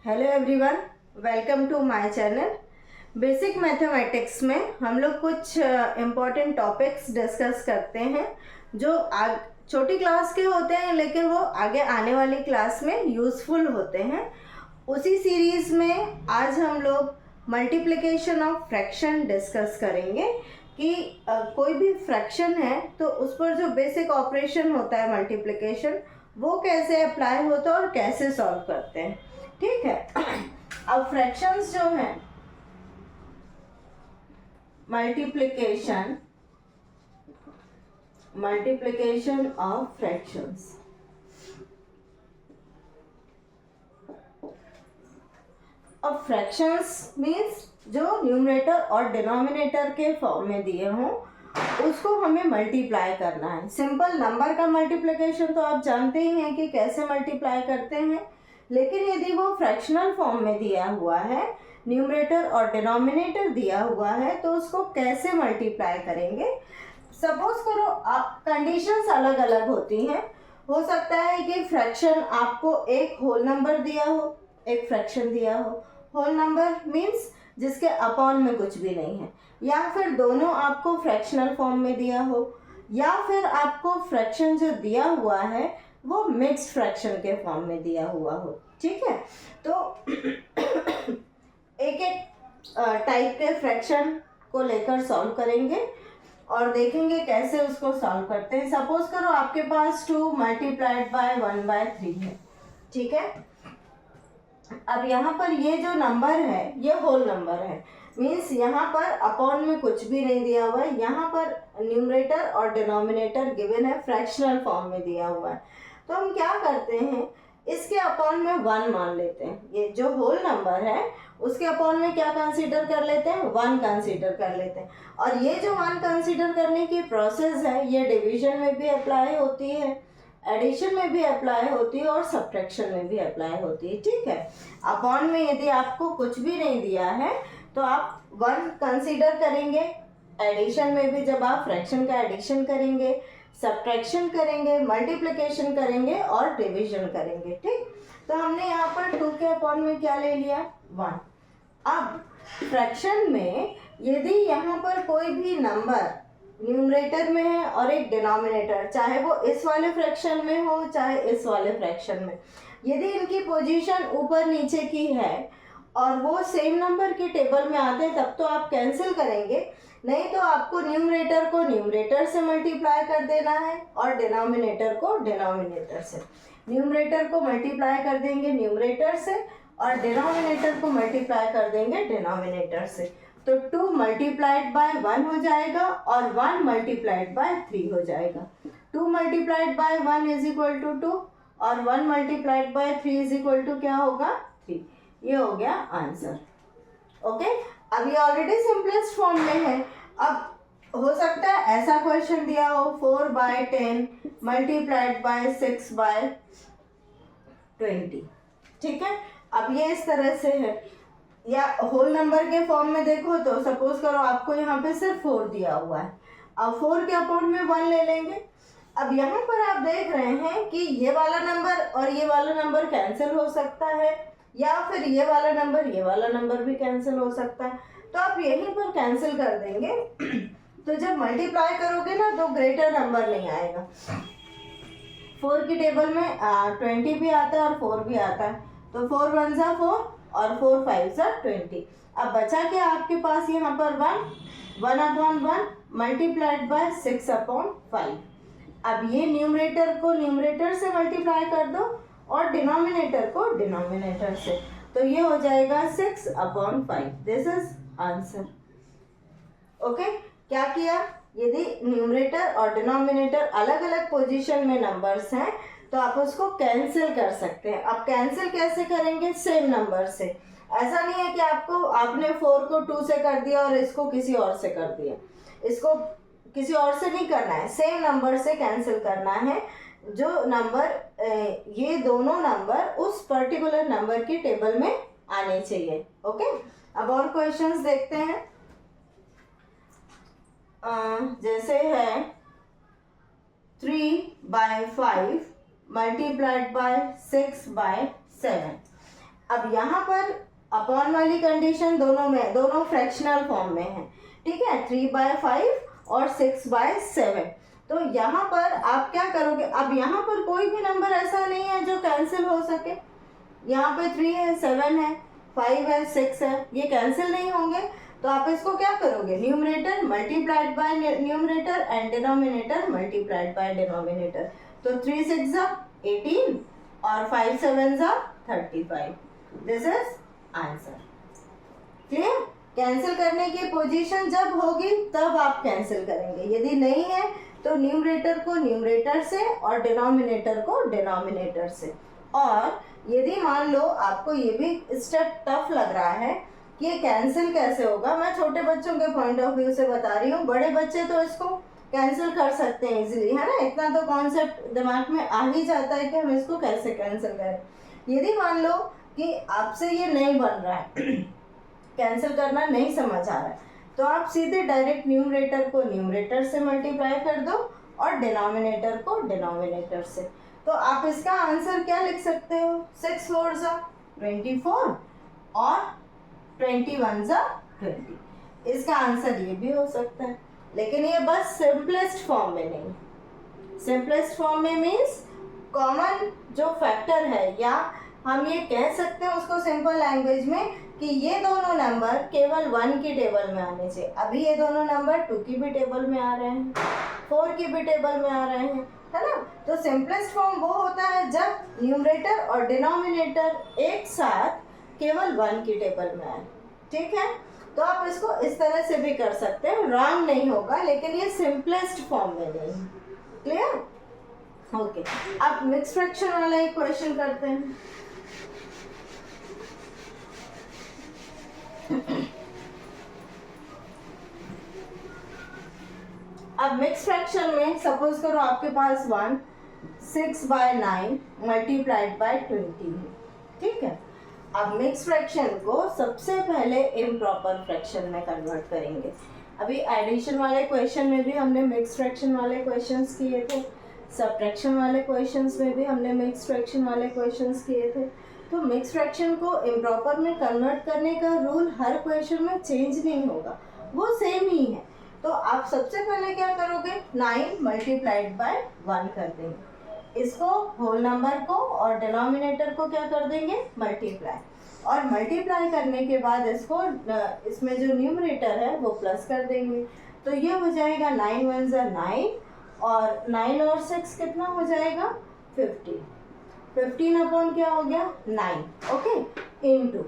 Hello everyone, welcome to my channel. Basic mathematics में हम लोग कुछ इम्पॉर्टेंट टॉपिक्स डिस्कस करते हैं जो छोटी क्लास के होते हैं, लेकिन वो आगे आने वाली क्लास में यूज़फुल होते हैं। उसी सीरीज़ में आज हम लोग मल्टीप्लिकेशन ऑफ फ्रैक्शन डिस्कस करेंगे कि कोई भी फ्रैक्शन है तो उस पर जो बेसिक ऑपरेशन होता है मल्टीप्लिकेशन, वो कैसे अप्लाई होता है और कैसे सॉल्व करते हैं। ठीक है। अब फ्रैक्शंस जो हैं, मल्टीप्लिकेशन ऑफ फ्रैक्शंस। अब फ्रैक्शंस मीन्स जो न्यूमरेटर और डिनोमिनेटर के फॉर्म में दिए हों उसको हमें मल्टीप्लाई करना है। सिंपल नंबर का मल्टीप्लिकेशन तो आप जानते ही हैं कि कैसे मल्टीप्लाई करते हैं, लेकिन यदि वो फ्रैक्शनल फॉर्म में दिया हुआ है, न्यूमरेटर और डिनोमिनेटर दिया हुआ है, तो उसको कैसे मल्टीप्लाई करेंगे। सपोज करो आप कंडीशंस अलग अलग होती हैं। हो सकता है कि फ्रैक्शन आपको एक होल नंबर दिया हो, एक फ्रैक्शन दिया हो। होल नंबर मीन्स जिसके अपॉन में कुछ भी नहीं है, या फिर दोनों आपको फ्रैक्शनल फॉर्म में दिया हो, या फिर आपको फ्रैक्शन जो दिया हुआ है वो मिक्स्ड फ्रैक्शन के फॉर्म में दिया हुआ हो। ठीक है, तो एक एक टाइप के फ्रैक्शन को लेकर सॉल्व करेंगे और देखेंगे कैसे उसको सॉल्व करते हैं। सपोज करो आपके पास 2 मल्टीप्लाइड बाय 1/3 है। ठीक है, अब यहाँ पर ये जो नंबर है ये होल नंबर है, मीन्स यहाँ पर अपॉन में कुछ भी नहीं दिया हुआ है। यहाँ पर न्यूमरेटर और डिनोमिनेटर गिवन है, फ्रैक्शनल फॉर्म में दिया हुआ है। तो हम क्या करते हैं, इसके अपॉन में 1 मान लेते हैं। ये जो होल नंबर है उसके अपॉन में क्या कंसीडर कर लेते हैं, 1 कंसीडर कर लेते हैं। और ये जो 1 कंसीडर करने की प्रोसेस है ये डिवीजन में भी अप्लाई होती है, एडिशन में भी अप्लाई होती है और सब्ट्रैक्शन में भी अप्लाई होती है। ठीक है, अपॉन में यदि आपको कुछ भी नहीं दिया है तो आप 1 कंसीडर करेंगे, एडिशन में भी जब आप फ्रैक्शन का एडिशन करेंगे, सब्ट्रैक्शन करेंगे, मल्टीप्लिकेशन करेंगे और डिवीजन करेंगे। ठीक, तो हमने यहाँ पर 2 के अपॉन में क्या ले लिया, 1। अब फ्रैक्शन में यदि यहाँ पर कोई भी नंबर न्यूमरेटर में है और एक डिनोमिनेटर, चाहे वो इस वाले फ्रैक्शन में हो चाहे इस वाले फ्रैक्शन में, यदि इनकी पोजीशन ऊपर नीचे की है और वो सेम नंबर के टेबल में आते हैं तब तो आप कैंसिल करेंगे, नहीं तो आपको न्यूमरेटर को न्यूमरेटर से मल्टीप्लाई कर देना है और डिनोमिनेटर को डिनोमिनेटर से। न्यूमरेटर को मल्टीप्लाई कर देंगे न्यूमरेटर से और डिनोमिनेटर को मल्टीप्लाई कर देंगे डिनोमिनेटर से। तो 2 मल्टीप्लाइड बाय 1 हो जाएगा और 1 मल्टीप्लाइड बाय 3 हो जाएगा। 2 multiplied by 1 is equal to 2 और 1 multiplied by 3 is equal to क्या होगा, 3। ये हो गया आंसर। ओके, अब ये ऑलरेडी सिंपलेस्ट फॉर्म में है। अब हो सकता है ऐसा क्वेश्चन दिया हो 4/10 मल्टीप्लाइड बाय 6/20। ठीक है, अब ये इस तरह से है, या होल नंबर के फॉर्म में देखो तो सपोज करो आपको यहाँ पे सिर्फ 4 दिया हुआ है। अब 4 के अपॉन में 1 ले लेंगे। अब यहाँ पर आप देख रहे हैं कि ये वाला नंबर और ये वाला नंबर कैंसिल हो सकता है, या फिर ये वाला नंबर भी कैंसिल हो सकता है, तो आप यहीं पर कैंसिल कर देंगे। तो जब मल्टीप्लाई करोगे ना तो ग्रेटर नंबर नहीं आएगा। 4 की टेबल में 20 भी आता है और 4 भी आता है, तो 4 1 जा 4 और 4 5 जा 20। अब बचा क्या आपके पास यहाँ पर 1/1 मल्टीप्लाइड बाय 6/5। अब ये न्यूमरेटर को न्यूमरेटर से मल्टीप्लाई कर दो और डिनोमिनेटर को डिनोमिनेटर से, तो ये हो जाएगा 6/5। This is answer. ओके, क्या किया, यदि न्यूमरेटर और डिनोमिनेटर अलग अलग पोजीशन में नंबर्स हैं तो आप उसको कैंसिल कर सकते हैं। अब कैंसिल कैसे करेंगे, सेम नंबर से। ऐसा नहीं है कि आपने 4 को 2 से कर दिया और इसको किसी और से कर दिया, इसको किसी और से नहीं करना है, सेम नंबर से कैंसिल करना है। जो नंबर, ये दोनों नंबर उस पर्टिकुलर नंबर की टेबल में आने चाहिए। ओके, अब और क्वेश्चंस देखते हैं। जैसे है 3/5 मल्टीप्लाइड बाय 6/7। अब यहाँ पर अपॉन वाली कंडीशन दोनों फ्रैक्शनल फॉर्म में है, ठीक है, 3/5 और 6/7। तो यहाँ पर आप क्या करोगे, अब यहाँ पर कोई भी नंबर ऐसा नहीं है जो कैंसिल हो सके। यहाँ पे 3 है, 7 है, 5 है, 6 है, ये कैंसिल नहीं होंगे। तो आप इसको क्या करोगे, numerator multiplied by numerator and denominator multiplied by denominator. तो 3 6 18 और 5 7 35। This is answer. Clear? Cancel करने की पोजीशन जब होगी तब आप कैंसिल करेंगे, यदि नहीं है तो न्यूमरेटर को न्यूमरेटर से और डिनोमिनेटर को डिनोमिनेटर से। और यदि मान लो आपको ये भी स्टेप टफ लग रहा है कि ये कैंसिल कैसे होगा, मैं छोटे बच्चों के पॉइंट ऑफ व्यू से बता रही हूँ, बड़े बच्चे तो इसको कैंसिल कर सकते हैं इजीली, है ना, इतना तो कॉन्सेप्ट दिमाग में आ ही जाता है कि हम इसको कैसे कैंसिल करें। यदि मान लो कि आपसे ये नहीं बन रहा है कैंसिल करना नहीं समझ आ रहा है, तो आप सीधे डायरेक्ट न्यूमरेटर को न्यूमरेटर से मल्टीप्लाई कर दो और डिनोमिनेटर को डिनोमिनेटर से। तो आप इसका आंसर क्या लिख सकते हो, 6 4 24 और 21 20। इसका आंसर ये भी हो सकता है, लेकिन ये बस सिंपलेस्ट फॉर्म में नहीं। सिंपलेस्ट फॉर्म में मीन्स कॉमन जो फैक्टर है, या हम ये कह सकते हैं उसको सिंपल लैंग्वेज में कि ये दोनों नंबर केवल 1 की टेबल में आने चाहिए। अभी ये दोनों नंबर 2 की भी टेबल में आ रहे हैं, 4 की भी टेबल में आ रहे हैं, है ना। तो सिंपलेस्ट फॉर्म वो होता है जब न्यूमरेटर और डिनोमिनेटर एक साथ केवल 1 की टेबल में आए, ठीक है। तो आप इसको इस तरह से भी कर सकते हैं, रॉन्ग नहीं होगा, लेकिन ये सिंपलेस्ट फॉर्म में नहीं। क्लियर? ओके, अब मिक्स फ्रैक्शन वाला एक क्वेश्चन करते हैं। अब मिक्स फ्रैक्शन में सपोज करो आपके पास 1 6/9 मल्टीप्लाइड बाय 20 है, ठीक है। अब मिक्स फ्रैक्शन को सबसे पहले इम्प्रॉपर फ्रैक्शन में कन्वर्ट करेंगे। अभी एडिशन वाले क्वेश्चन में भी हमने मिक्स फ्रैक्शन वाले क्वेश्चंस किए थे, सब्ट्रैक्शन वाले क्वेश्चंस में भी हमने मिक्स फ्रैक्शन वाले क्वेश्चंस किए थे। तो मिक्स फ्रैक्शन को इम्प्रॉपर में कन्वर्ट करने का रूल हर क्वेश्चन में चेंज नहीं होगा, वो सेम ही है। तो आप सबसे पहले क्या करोगे, 9 मल्टीप्लाइड बाय 1 कर देंगे, इसको होल नंबर को और डिनोमिनेटर को क्या कर देंगे, मल्टीप्लाई। और मल्टीप्लाई करने के बाद इसको इसमें जो न्यूमरेटर है वो प्लस कर देंगे। तो ये हो जाएगा 9 1 9 और 9 और 6 कितना हो जाएगा, 15। 15 अपॉन क्या हो गया, 9, ओके, इनटू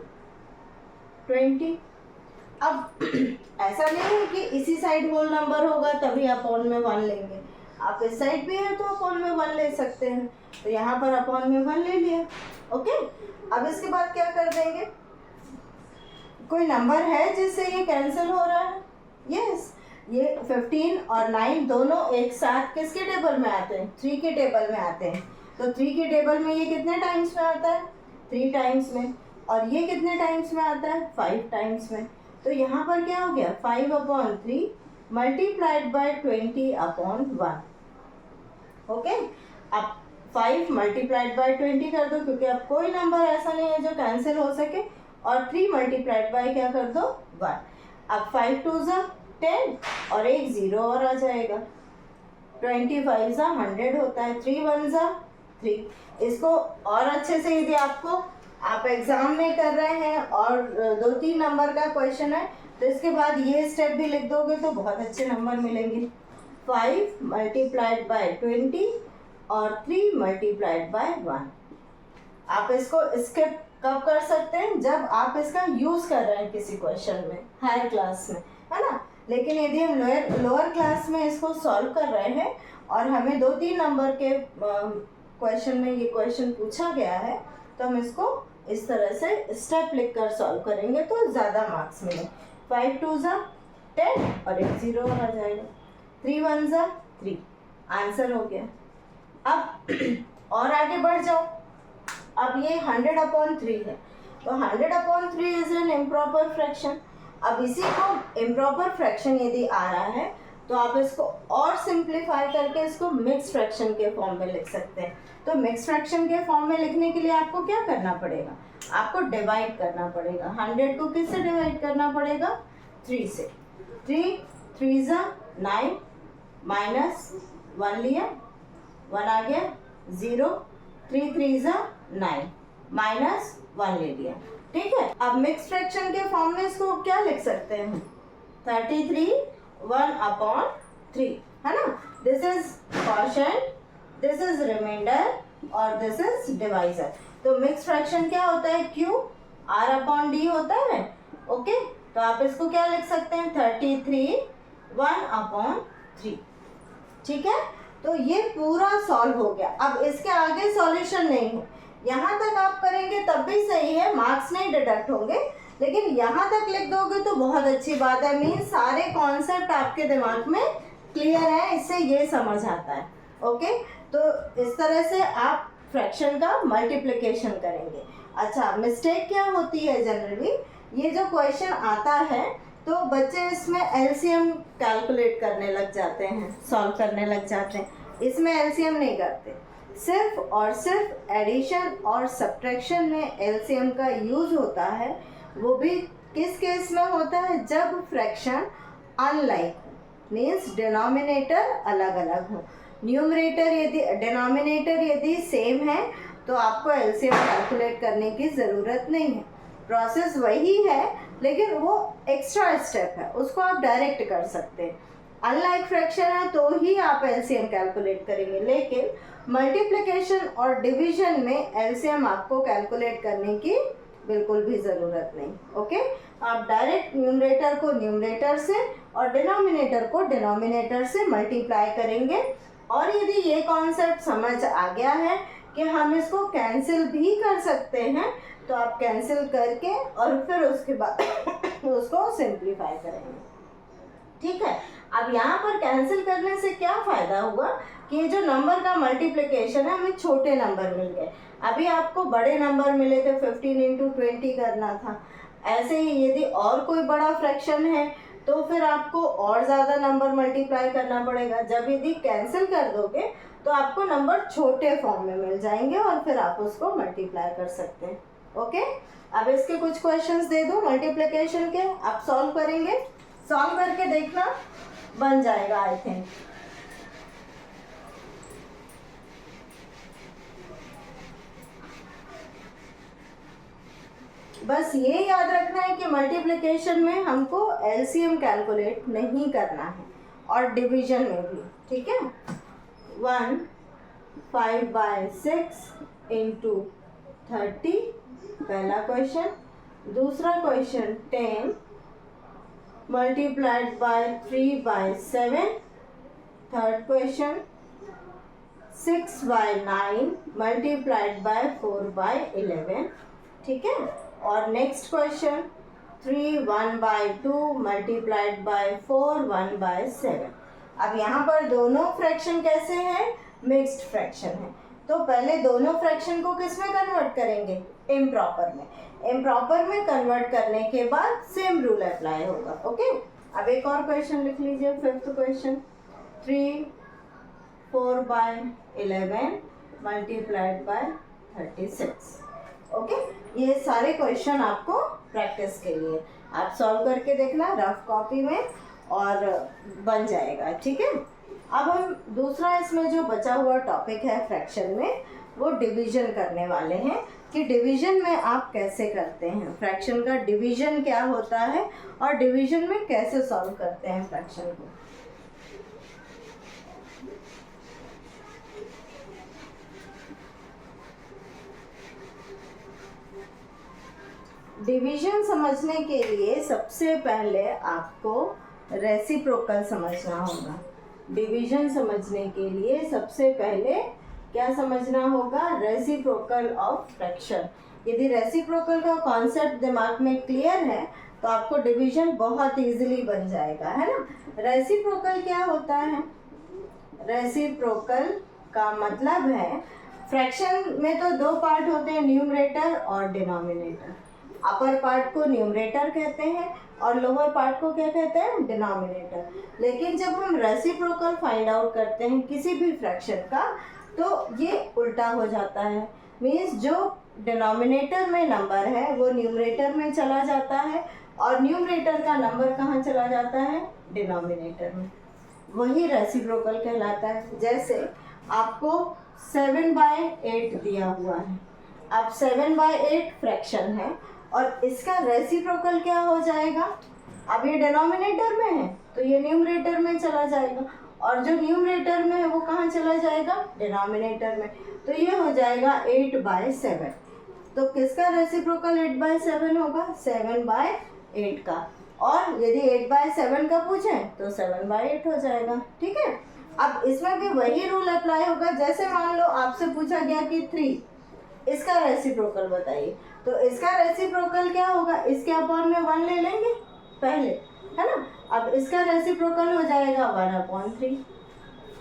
20। अब ऐसा नहीं है कि इसी साइड होल नंबर होगा तभी अपॉन में 1 लेंगे, आप इस साइड भी है तो अपॉन में 1 ले सकते हैं। तो यहाँ पर अपॉन में 1 ले लिया, ओके। अब इसके बाद क्या कर देंगे, कोई नंबर है जिससे ये कैंसिल हो रहा है, यस। ये 15 और 9 दोनों एक साथ किसके टेबल में आते हैं, 3 के टेबल में आते हैं। तो 3 के टेबल में ये कितने टाइम्स में आता है, 3 टाइम्स में, और ये कितने टाइम्स में आता है, 5 टाइम्स में। तो यहाँ पर क्या हो गया, 5/3 मल्टीप्लाइड बाय 20/1, ओके। अब 5 मल्टीप्लाइड बाय 20 कर दो, क्योंकि अब कोई नंबर ऐसा नहीं है जो कैंसिल हो सके, और 3 मल्टीप्लाइड बाय क्या कर दो, 1। अब 5 2 10 और एक 0 और आ जाएगा, 25 100 होता है, 3 1 3। इसको और अच्छे से यदि आपको आप एग्जाम में कर रहे हैं और 2-3 नंबर का क्वेश्चन है तो इसके बाद ये स्टेप भी लिख दोगे तो बहुत अच्छे नंबर मिलेंगे। 5 मल्टीप्लाइड बाय 20 और 3 मल्टीप्लाइड बाय 1। आप इसको स्किप कब कर सकते हैं, जब आप इसका यूज कर रहे हैं किसी क्वेश्चन में, हायर क्लास में, है ना। लेकिन यदि हम लोअर क्लास में इसको सॉल्व कर रहे हैं और हमें 2-3 नंबर के क्वेश्चन में ये क्वेश्चन पूछा गया है, तो हम इसको इस तरह से स्टेप लिख कर सॉल्व करेंगे तो ज़्यादा मार्क्स मिले। 5 2 10 और एक 0 आ जाएगा, 3 1 3, आंसर हो गया। अब और आगे बढ़ जाओ, अब ये 100/3 है, तो 100/3 इज एन इम्प्रॉपर फ्रैक्शन। अब इसी को इम्प्रॉपर फ्रैक्शन यदि आ रहा है तो आप इसको और सिंप्लीफाई करके इसको मिक्स फ्रैक्शन के फॉर्म में लिख सकते हैं। तो मिक्स फ्रैक्शन के फॉर्म में लिखने के लिए आपको क्या करना पड़ेगा, आपको डिवाइड करना पड़ेगा। 100 को किससे डिवाइड करना पड़ेगा? 3 से। 3 3 9 माइनस 1 लिया, 1 आ गया 0, 3 3 9 माइनस 1 ले लिया। ठीक है, अब मिक्स फ्रैक्शन के फॉर्म में इसको क्या लिख सकते हैं? 33 1/3, है ना। This is quotient, this is remainder और दिस इज डिवाइजर। तो मिक्स फ्रैक्शन क्या होता है? Q R/D होता है। ओके, तो आप इसको क्या लिख सकते हैं? 33 1/3। ठीक है, तो ये पूरा सॉल्व हो गया। अब इसके आगे सॉल्यूशन नहीं है, यहाँ तक आप करेंगे तब भी सही है, मार्क्स नहीं डिडक्ट होंगे, लेकिन यहाँ तक लिख दोगे तो बहुत अच्छी बात है। मीन्स सारे कॉन्सेप्ट आपके दिमाग में क्लियर है, इससे ये समझ आता है। ओके, तो इस तरह से आप फ्रैक्शन का मल्टीप्लिकेशन करेंगे। अच्छा, मिस्टेक क्या होती है जनरली? ये जो क्वेश्चन आता है तो बच्चे इसमें एलसीएम कैलकुलेट करने लग जाते हैं, सॉल्व करने लग जाते हैं। इसमें एलसीएम नहीं करते, सिर्फ और सिर्फ एडिशन और सब्ट्रैक्शन में एलसीएम का यूज होता है। वो भी किस केस में होता है? जब फ्रैक्शन अनलाइक हो, मीन्स डिनोमिनेटर अलग अलग हो। न्यूमरेटर यदि डिनोमिनेटर यदि सेम है तो आपको एलसीएम कैलकुलेट करने की ज़रूरत नहीं है। प्रोसेस वही है, लेकिन वो एक्स्ट्रा स्टेप है, उसको आप डायरेक्ट कर सकते हैं। अनलाइक फ्रैक्शन है तो ही आप एलसीएम कैलकुलेट करेंगे, लेकिन मल्टीप्लिकेशन और डिवीजन में एलसीएम आपको कैलकुलेट करने की बिल्कुल भी ज़रूरत नहीं। ओके, आप डायरेक्ट न्यूमरेटर को न्यूमरेटर से और डिनोमिनेटर को डिनोमिनेटर से मल्टीप्लाई करेंगे। और यदि ये कॉन्सेप्ट समझ आ गया है कि हम इसको कैंसिल भी कर सकते हैं, तो आप कैंसिल करके और फिर उसके बाद उसको सिंप्लीफाई करेंगे। ठीक है, अब यहाँ पर कैंसिल करने से क्या फ़ायदा हुआ कि ये जो नंबर का मल्टीप्लिकेशन है हमें छोटे नंबर मिल गए। अभी आपको बड़े नंबर मिले थे, 15 × 20 करना था। ऐसे ही यदि और कोई बड़ा फ्रैक्शन है तो फिर आपको और ज़्यादा नंबर मल्टीप्लाई करना पड़ेगा। जब यदि कैंसिल कर दोगे तो आपको नंबर छोटे फॉर्म में मिल जाएंगे और फिर आप उसको मल्टीप्लाई कर सकते हैं। ओके, अब इसके कुछ क्वेश्चंस दे दूँ मल्टीप्लिकेशन के, आप सॉल्व करेंगे। सॉल्व करके देखना, बन जाएगा आई थिंक। बस ये याद रखना है कि मल्टीप्लिकेशन में हमको एलसीएम कैलकुलेट नहीं करना है, और डिवीजन में भी। ठीक है, 1 5/6 × 30 पहला क्वेश्चन। दूसरा question 10 multiplied by 3/7। Third question 6/9 multiplied by 4/11। ठीक है, और नेक्स्ट क्वेश्चन 3 1/2 मल्टीप्लाइड बाय 4 1/7। अब यहाँ पर दोनों फ्रैक्शन कैसे हैं? मिक्स्ड फ्रैक्शन है। तो पहले दोनों फ्रैक्शन को किस में कन्वर्ट करेंगे? इम्प्रॉपर में। इम्प्रॉपर में कन्वर्ट करने के बाद सेम रूल अप्लाई होगा। ओके, अब एक और क्वेश्चन लिख लीजिए, fifth question 3 4/11 multiplied by 36। Okay, ये सारे क्वेश्चन आपको प्रैक्टिस के लिए आप सॉल्व करके देखना रफ कॉपी में, और बन जाएगा। ठीक है, अब हम दूसरा इसमें जो बचा हुआ टॉपिक है फ्रैक्शन में, वो डिवीजन करने वाले हैं कि डिवीजन में आप कैसे करते हैं, फ्रैक्शन का डिवीजन क्या होता है और डिवीजन में कैसे सॉल्व करते हैं फ्रैक्शन को। डिवीजन समझने के लिए सबसे पहले आपको रेसिप्रोकल समझना होगा। डिवीजन समझने के लिए सबसे पहले क्या समझना होगा? Reciprocal of fraction. यदि रेसिप्रोकल का कॉन्सेप्ट दिमाग में क्लियर है तो आपको डिवीजन बहुत इजीली बन जाएगा, है ना। रेसिप्रोकल क्या होता है? रेसिप्रोकल का मतलब है, फ्रैक्शन में तो दो पार्ट होते हैं, न्यूमरेटर और डिनोमिनेटर। अपर पार्ट को न्यूमरेटर कहते हैं और लोअर पार्ट को क्या कहते हैं? डिनोमिनेटर। लेकिन जब हम रेसिप्रोकल फाइंड आउट करते हैं किसी भी फ्रैक्शन का, तो ये उल्टा हो जाता है। मीन्स जो डिनोमिनेटर में नंबर है वो न्यूमरेटर में चला जाता है और न्यूमरेटर का नंबर कहाँ चला जाता है, डिनोमिनेटर में। वही रेसिप्रोकल कहलाता है। जैसे आपको 7/8 दिया हुआ है, अब 7/8 फ्रैक्शन है और इसका रेसिप्रोकल क्या हो जाएगा, अब ये डिनोमिनेटर में है तो ये न्यूमरेटर में चला जाएगा और जो न्यूमरेटर में है वो कहाँ चला जाएगा, डिनोमिनेटर में। तो ये हो जाएगा 8/7। तो किसका रेसिप्रोकल 8/7 होगा, 7/8 का। और यदि 8/7 का पूछें तो 7/8 हो जाएगा। ठीक है, अब इसमें भी वही रूल अप्लाई होगा। जैसे मान लो आपसे पूछा गया कि 3, इसका रेसिप्रोकल बताइए, तो इसका रेसिप्रोकल क्या होगा, इसके अपॉन में 1 ले लेंगे पहले, है ना। अब इसका रेसिप्रोकल हो जाएगा 1/3।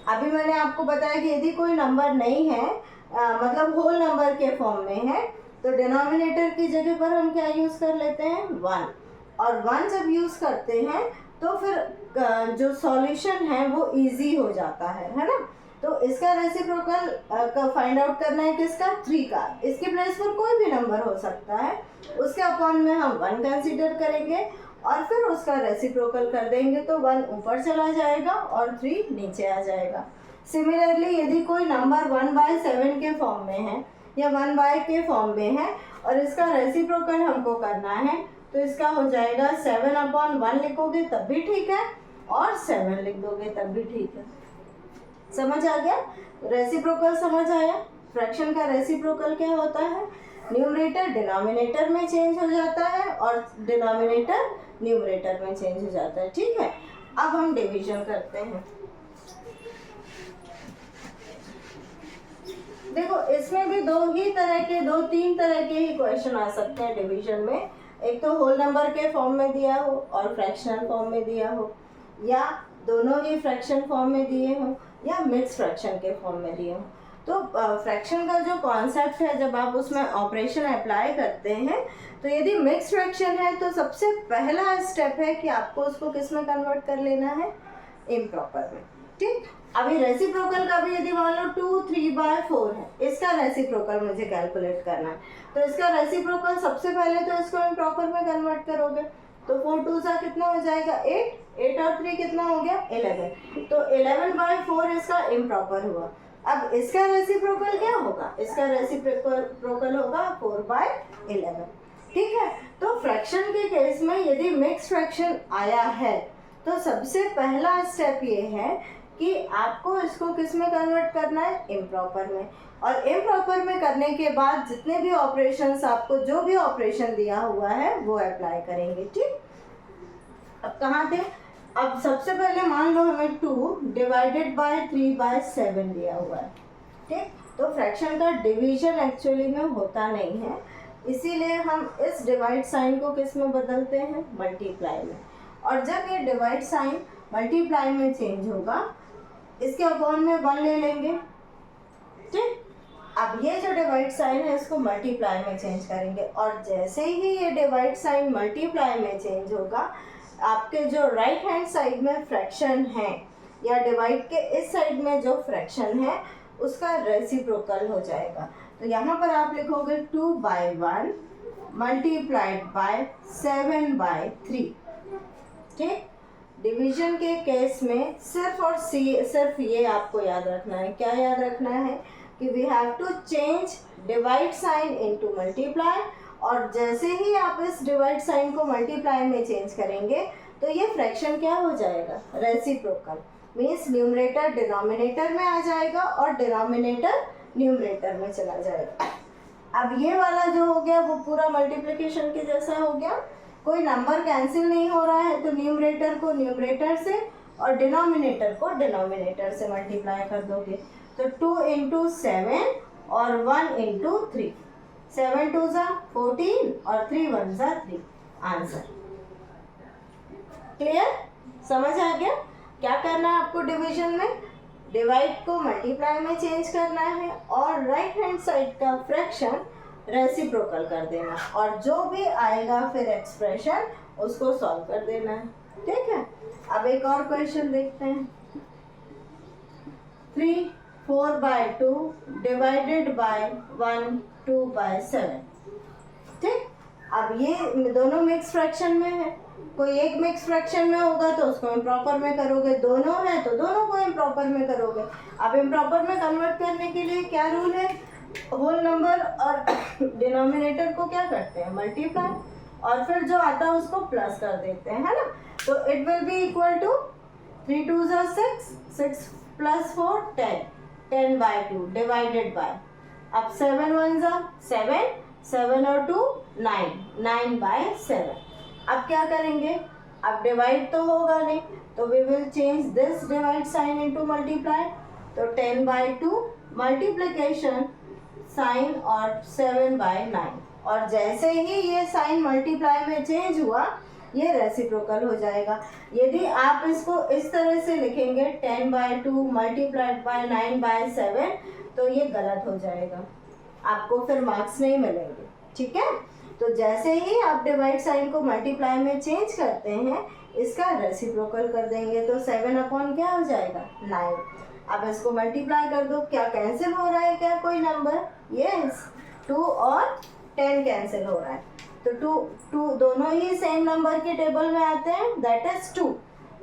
अभी मैंने आपको बताया कि यदि कोई नंबर नहीं है, मतलब होल नंबर के फॉर्म में है, तो डिनोमिनेटर की जगह पर हम क्या यूज़ कर लेते हैं, 1। और 1 जब यूज़ करते हैं तो फिर जो सॉल्यूशन है वो इजी हो जाता है ना। तो इसका रेसिप्रोकल का फाइंड आउट करना है किसका, 3 का। इसके प्लेस पर कोई भी नंबर हो सकता है, उसके अपॉन में हम 1 कंसीडर करेंगे और फिर उसका रेसिप्रोकल कर देंगे तो 1 ऊपर चला जाएगा और 3 नीचे आ जाएगा। सिमिलरली यदि कोई नंबर 1/7 के फॉर्म में है या 1 के फॉर्म में है और इसका रेसिप्रोकल हमको करना है, तो इसका हो जाएगा 7/1 लिखोगे तब भी ठीक है और 7 लिख दोगे तब भी ठीक है। समझ आ गया, रेसिप्रोकल समझ आया। फ्रैक्शन का रेसिप्रोकल क्या होता है, न्यूमरेटर डिनोमिनेटर में चेंज हो जाता है और डिनोमिनेटर न्यूमरेटर में चेंज हो जाता है। ठीक है, अब हम डिवीजन करते हैं। देखो इसमें भी दो तीन तरह के ही क्वेश्चन आ सकते हैं डिवीजन में। एक तो होल नंबर के फॉर्म में दिया हो और फ्रैक्शनल फॉर्म में दिया हो, या दोनों ही फ्रैक्शन फॉर्म में दिए हो, या मिक्स फ्रैक्शन के फॉर्म में दिए हो। तो फ्रैक्शन का जो कॉन्सेप्ट है, जब आप उसमें ऑपरेशन अप्लाई करते हैं, तो यदि मिक्स फ्रैक्शन है तो सबसे पहला स्टेप है कि आपको उसको किस में कन्वर्ट कर लेना है, इम्प्रॉपर में। ठीक, अभी रेसिप्रोकल का भी यदि मान लो 2 3/4 है, इसका रेसिप्रोकल मुझे कैलकुलेट करना है, तो इसका रेसिप्रोकल सबसे पहले तो इसको इम्प्रॉपर में कन्वर्ट करोगे, तो 4 2 सा कितना हो जाएगा, 8 और 3 कितना हो गया, 11। तो 11/4 इसका इम्प्रॉपर हुआ। अब इसका रेसिप्रोकल क्या होगा, इसका रेसिप्रोकल होगा 4/11। ठीक है, तो फ्रैक्शन के केस में यदि मिक्स फ्रैक्शन आया है तो सबसे पहला स्टेप ये है कि आपको इसको किस में कन्वर्ट करना है, इम्प्रॉपर में। और इम्प्रॉपर में करने के बाद जितने भी ऑपरेशंस, आपको जो भी ऑपरेशन दिया हुआ है वो अप्लाई करेंगे। ठीक, अब कहाँ थे, अब सबसे पहले मान लो हमें 2 डिवाइडेड बाय 3/7 दिया हुआ है। ठीक, तो फ्रैक्शन का डिवीजन एक्चुअली में होता नहीं है, इसीलिए हम इस डिवाइड साइन को किस में बदलते हैं, मल्टीप्लाई में। और जब ये डिवाइड साइन मल्टीप्लाई में चेंज होगा, इसके अपॉन में 1 ले लेंगे। ठीक, अब ये जो डिवाइड साइन है इसको मल्टीप्लाई में चेंज करेंगे और जैसे ही ये डिवाइड साइन मल्टीप्लाई में चेंज होगा, आपके जो राइट हैंड साइड में फ्रैक्शन है या डिवाइड के इस साइड में जो फ्रैक्शन है उसका रेसिप्रोकल हो जाएगा। तो यहाँ पर आप लिखोगे 2/1 मल्टीप्लाइड बाय 7/3। ठीक, डिवीजन के केस में सिर्फ ये आपको याद रखना है, क्या याद रखना है कि we have to change divide sign into multiply, और जैसे ही आप इस डिवाइड साइन को मल्टीप्लाई में चेंज करेंगे तो ये फ्रैक्शन क्या हो जाएगा, रेसिप्रोकल। मीन्स न्यूमरेटर डिनोमिनेटर में आ जाएगा और डिनोमिनेटर न्यूमरेटर में चला जाएगा। अब ये वाला जो हो गया वो पूरा मल्टीप्लिकेशन के जैसा हो गया, कोई नंबर कैंसिल नहीं हो रहा है, तो न्यूमरेटर को न्यूमरेटर से और डिनोमिनेटर को डिनोमिनेटर से मल्टीप्लाई कर दोगे। तो 2 × 7 और 1 × 3, 7 2 ज़ा 14 और 3 1 ज़ा 3, आंसर। क्लियर, समझ आ गया क्या करना है आपको डिवीजन में, डिवाइड को मल्टीप्लाई में चेंज करना है और राइट हैंड साइड का फ्रैक्शन रेसिप्रोकल कर देना, और जो भी आएगा फिर एक्सप्रेशन उसको सॉल्व कर देना है। ठीक है, अब एक और क्वेश्चन देखते हैं। 3 4/2 डिवाइडेड बाय 1 2/7। ठीक, अब ये दोनों मिक्स फ्रैक्शन में है, कोई एक मिक्स फ्रैक्शन में होगा तो उसको इम्प्रॉपर में करोगे, दोनों है तो दोनों को इम्प्रॉपर में करोगे। अब इम्प्रॉपर में कन्वर्ट करने के लिए क्या रूल है, होल नंबर और डिनोमिनेटर को क्या करते हैं, मल्टीप्लाई, और फिर जो आता है उसको प्लस कर देते हैं, है ना। तो it will be equal to 3 2 6, 6 + 4 10, 10/2 divided by, अब 7 1 7, 7 और 2 9, 9/7। अब क्या करेंगे, अब डिवाइड तो होगा नहीं, तो we will change this divide sign into multiply. तो 10/2 मल्टीप्लिकेशन साइन और 7/9, और जैसे ही ये साइन मल्टीप्लाई में चेंज हुआ ये रेसिप्रोकल हो जाएगा। यदि आप इसको इस तरह से लिखेंगे 10/2 मल्टीप्लाइड बाय 9/7 तो ये गलत हो जाएगा, आपको फिर मार्क्स नहीं मिलेंगे। ठीक है, तो जैसे ही आप डिवाइड साइन को मल्टीप्लाई में चेंज करते हैं इसका रेसिप्रोकल कर देंगे, तो 7 अपॉन क्या हो जाएगा, 9। अब इसको मल्टीप्लाई कर दो, क्या कैंसिल हो रहा है क्या कोई नंबर, यस, 2 और 10 कैंसिल हो रहा है, तो 2 दोनों ही सेम नंबर के टेबल में आते हैं, दैट इज 2।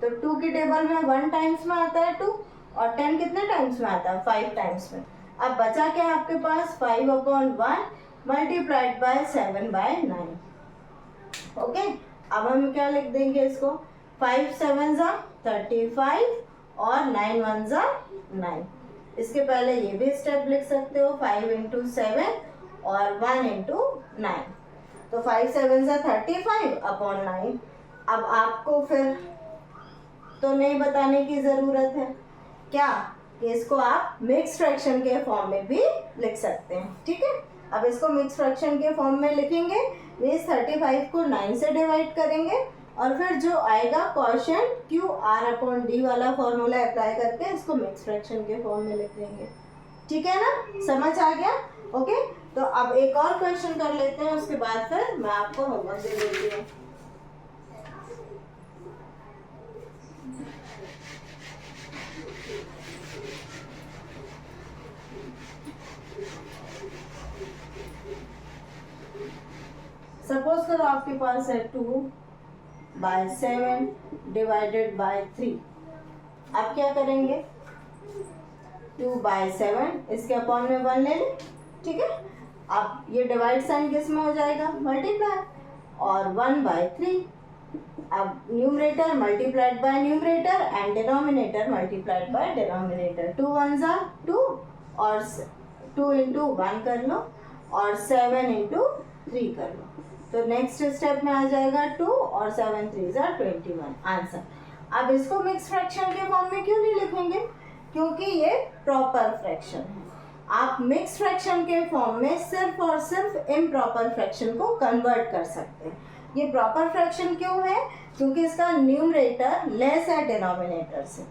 तो 2 के टेबल में 1 टाइम्स में आता है 2, और 10 कितने टाइम्स में आता है, 5 टाइम्स में। अब बचा क्या आपके पास, 5/1 मल्टीप्लाइड बाय 7/9। ओके, अब हम क्या लिख देंगे इसको, 5 7 35 और 9 1 9। इसके पहले ये भी स्टेप लिख सकते हो, 5 × 7 और 1 × 9। तो 5 7 35 अपॉन 9। अब आपको फिर तो नहीं बताने की ज़रूरत है क्या, कि इसको आप मिक्स फ्रैक्शन के फॉर्म में भी लिख सकते हैं। ठीक है, अब इसको मिक्स फ्रैक्शन के फॉर्म में लिखेंगे, मीन्स 35 को 9 से डिवाइड करेंगे, और फिर जो आएगा क्वोशिएंट QR/D वाला फॉर्मूला अप्लाई करके इसको मिक्स फ्रैक्शन के फॉर्म में लिख देंगे। ठीक है ना, समझ आ गया। ओके, तो अब एक और क्वेश्चन कर लेते हैं, उसके बाद फिर मैं आपको होमवर्क दे देती हूँ। सपोज करो आपके पास है 2/7 डिवाइडेड बाय 3। अब क्या करेंगे, 2/7 इसके अपॉन में 1 ले लें। ठीक है, अब ये डिवाइड साइन किस में हो जाएगा, मल्टीप्लाई, और 1/3। अब numerator multiplied by numerator and denominator multiplied by denominator. 2 1 2 और 2 × 1 कर लो, और 7 × 3 कर लो। तो नेक्स्ट स्टेप में आ जाएगा 2 और 7 3 21 आंसर। अब इसको मिक्स फ्रैक्शन के फॉर्म में क्यों नहीं लिखेंगे, क्योंकि ये प्रॉपर फ्रैक्शन है। आप मिक्स फ्रैक्शन के फॉर्म में सिर्फ और सिर्फ इम्प्रॉपर फ्रैक्शन को कन्वर्ट कर सकते हैं। ये प्रॉपर फ्रैक्शन क्यों है, क्योंकि इसका न्यूमरेटर लेस है डिनोमिनेटर से।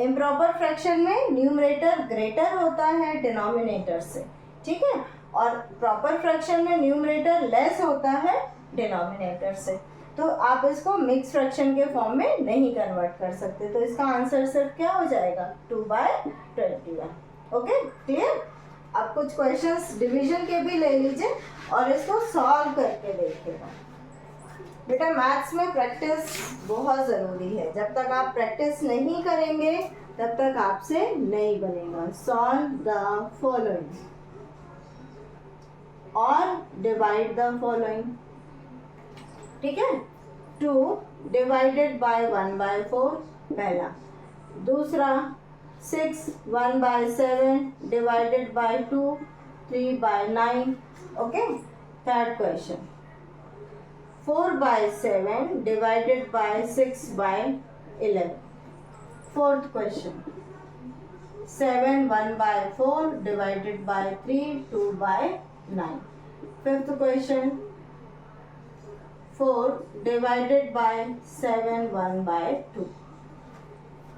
इम्प्रॉपर फ्रैक्शन में न्यूमरेटर ग्रेटर होता है डिनोमिनेटर से। ठीक है, और प्रॉपर फ्रैक्शन में न्यूमरेटर लेस होता है डिनोमिनेटर से। तो आप इसको मिक्स फ्रैक्शन के फॉर्म में नहीं कन्वर्ट कर सकते, तो इसका आंसर सिर्फ क्या हो जाएगा, 2/21। Okay, clear. अब कुछ क्वेश्चंस डिवीजन के भी ले लीजिए और इसको सॉल्व करके देखिएगा। बेटा मैथ्स में प्रैक्टिस बहुत ज़रूरी है, जब तक आप प्रैक्टिस नहीं करेंगे तब तक आपसे नहीं बनेगा। सॉल्व द फॉलोइंग और डिवाइड द फॉलोइंग। ठीक है, 2 डिवाइडेड बाय 1/4 पहला, दूसरा 6 1/7 divided by 2 3/9। Okay, third question 4/7 divided by 6/11। Fourth question 7 1/4 divided by 3 2/9। Fifth question 4 divided by 7 1/2।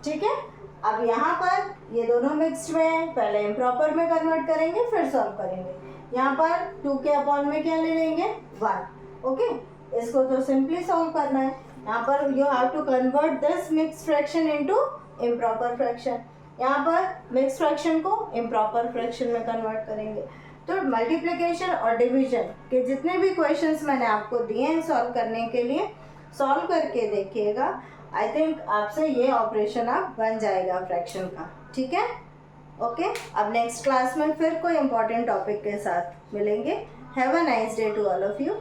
ठीक है, अब यहाँ पर ये दोनों मिक्स्ड में है, पहले इम्प्रॉपर में कन्वर्ट करेंगे फिर सॉल्व करेंगे। यहाँ पर 2 के अपॉन में क्या ले लेंगे, 1। ओके, इसको तो सिंपली सॉल्व करना है। यहाँ पर you have to convert this mixed fraction into improper fraction. यहाँ पर मिक्स फ्रैक्शन को इम्प्रॉपर फ्रैक्शन में कन्वर्ट करेंगे। तो मल्टीप्लिकेशन और डिवीजन के जितने भी क्वेश्चंस मैंने आपको दिए हैं सॉल्व करने के लिए, सॉल्व करके देखिएगा। आई थिंक आपसे ये ऑपरेशन आप बन जाएगा फ्रैक्शन का, ठीक है। ओके, अब नेक्स्ट क्लास में फिर कोई इम्पोर्टेंट टॉपिक के साथ मिलेंगे। Have a nice day to all of you.